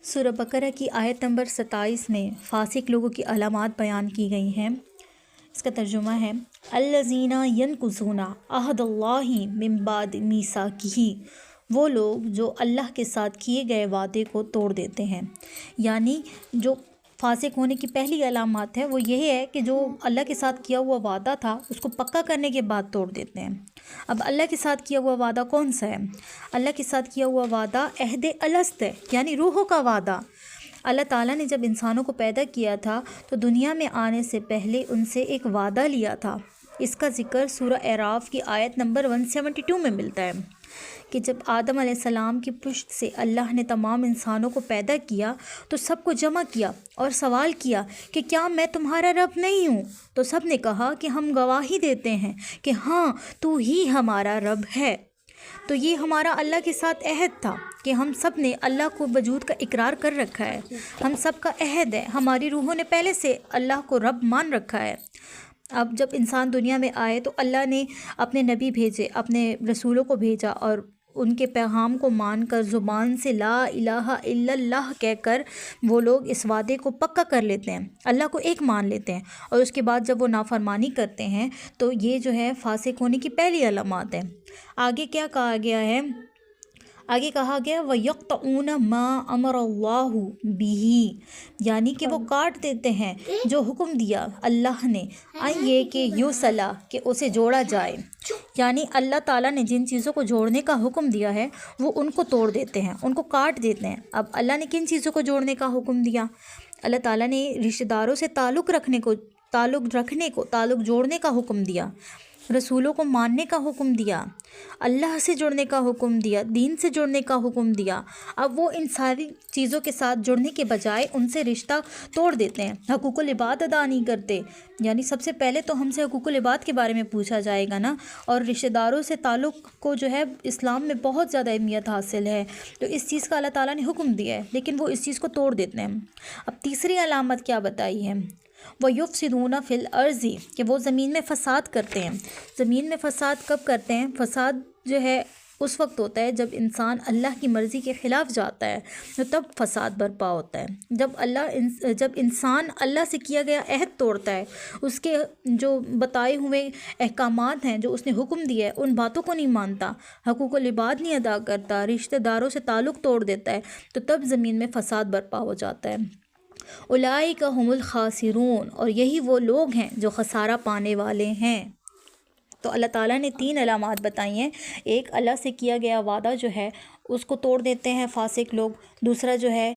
سورہ بقرہ کی آیت نمبر 27 میں فاسق لوگوں کی علامات بیان کی گئی ہیں۔ اس کا ترجمہ ہے الذین ینقضون عہد اللہ من بعد میثاقہ، وہ لوگ جو اللہ کے ساتھ کیے گئے وعدے کو توڑ دیتے ہیں۔ یعنی جو فاسق ہونے کی پہلی علامات ہے وہ یہی ہے کہ جو اللہ کے ساتھ کیا ہوا وعدہ تھا اس کو پکا کرنے کے بعد توڑ دیتے ہیں۔ اب اللہ کے ساتھ کیا ہوا وعدہ کون سا ہے؟ اللہ کے ساتھ کیا ہوا وعدہ عہد الست ہے، یعنی روحوں کا وعدہ۔ اللہ تعالیٰ نے جب انسانوں کو پیدا کیا تھا تو دنیا میں آنے سے پہلے ان سے ایک وعدہ لیا تھا۔ اس کا ذکر سورہ اعراف کی آیت نمبر 172 میں ملتا ہے کہ جب آدم علیہ السلام کی پشت سے اللہ نے تمام انسانوں کو پیدا کیا تو سب کو جمع کیا اور سوال کیا کہ کیا میں تمہارا رب نہیں ہوں؟ تو سب نے کہا کہ ہم گواہی دیتے ہیں کہ ہاں تو ہی ہمارا رب ہے۔ تو یہ ہمارا اللہ کے ساتھ عہد تھا کہ ہم سب نے اللہ کو وجود کا اقرار کر رکھا ہے، ہم سب کا عہد ہے، ہماری روحوں نے پہلے سے اللہ کو رب مان رکھا ہے۔ اب جب انسان دنیا میں آئے تو اللہ نے اپنے نبی بھیجے، اپنے رسولوں کو بھیجا اور ان کے پیغام کو مان کر زبان سے لا الہ الا اللہ کہہ کر وہ لوگ اس وعدے کو پکا کر لیتے ہیں، اللہ کو ایک مان لیتے ہیں، اور اس کے بعد جب وہ نافرمانی کرتے ہیں تو یہ جو ہے فاسق ہونے کی پہلی علامات ہے۔ آگے کیا کہا گیا ہے؟ آگے کہا گیا وَيَقْطَعُونَ مَا أَمَرَ اللَّهُ بِهِ، یعنی کہ وہ کاٹ دیتے ہیں جو حکم دیا اللہ نے، یہ کہ یوصلا، کہ اسے جوڑا جائے۔ یعنی اللہ تعالیٰ نے جن چیزوں کو جوڑنے کا حکم دیا ہے وہ ان کو توڑ دیتے ہیں، ان کو کاٹ دیتے ہیں۔ اب اللہ نے کن چیزوں کو جوڑنے کا حکم دیا؟ اللہ تعالیٰ نے رشتہ داروں سے تعلق جوڑنے کا حکم دیا، رسولوں کو ماننے کا حکم دیا، اللہ سے جڑنے کا حکم دیا، دین سے جڑنے کا حکم دیا۔ اب وہ ان ساری چیزوں کے ساتھ جڑنے کے بجائے ان سے رشتہ توڑ دیتے ہیں، حقوق العباد ادا نہیں کرتے۔ یعنی سب سے پہلے تو ہم سے حقوق العباد کے بارے میں پوچھا جائے گا نا، اور رشتہ داروں سے تعلق کو جو ہے اسلام میں بہت زیادہ اہمیت حاصل ہے، تو اس چیز کا اللہ تعالیٰ نے حکم دیا ہے، لیکن وہ اس چیز کو توڑ دیتے ہیں۔ اب تیسری علامت کیا بتائی ہے؟ وَيُفْسِدُونَ فِي الْأَرْضِ، کہ وہ زمین میں فساد کرتے ہیں۔ زمین میں فساد کب کرتے ہیں؟ فساد جو ہے اس وقت ہوتا ہے جب انسان اللہ کی مرضی کے خلاف جاتا ہے، تو تب فساد برپا ہوتا ہے۔ جب انسان اللہ سے کیا گیا عہد توڑتا ہے، اس کے جو بتائے ہوئے احکامات ہیں، جو اس نے حکم دیا ہے، ان باتوں کو نہیں مانتا، حقوق العباد نہیں ادا کرتا، رشتہ داروں سے تعلق توڑ دیتا ہے، تو تب زمین میں فساد برپا ہو جاتا ہے۔ اولئک هم الخاسرون، اور یہی وہ لوگ ہیں جو خسارہ پانے والے ہیں۔ تو اللہ تعالیٰ نے 3 علامات بتائی ہیں۔ ایک، اللہ سے کیا گیا وعدہ جو ہے اس کو توڑ دیتے ہیں فاسق لوگ۔ دوسرا جو ہے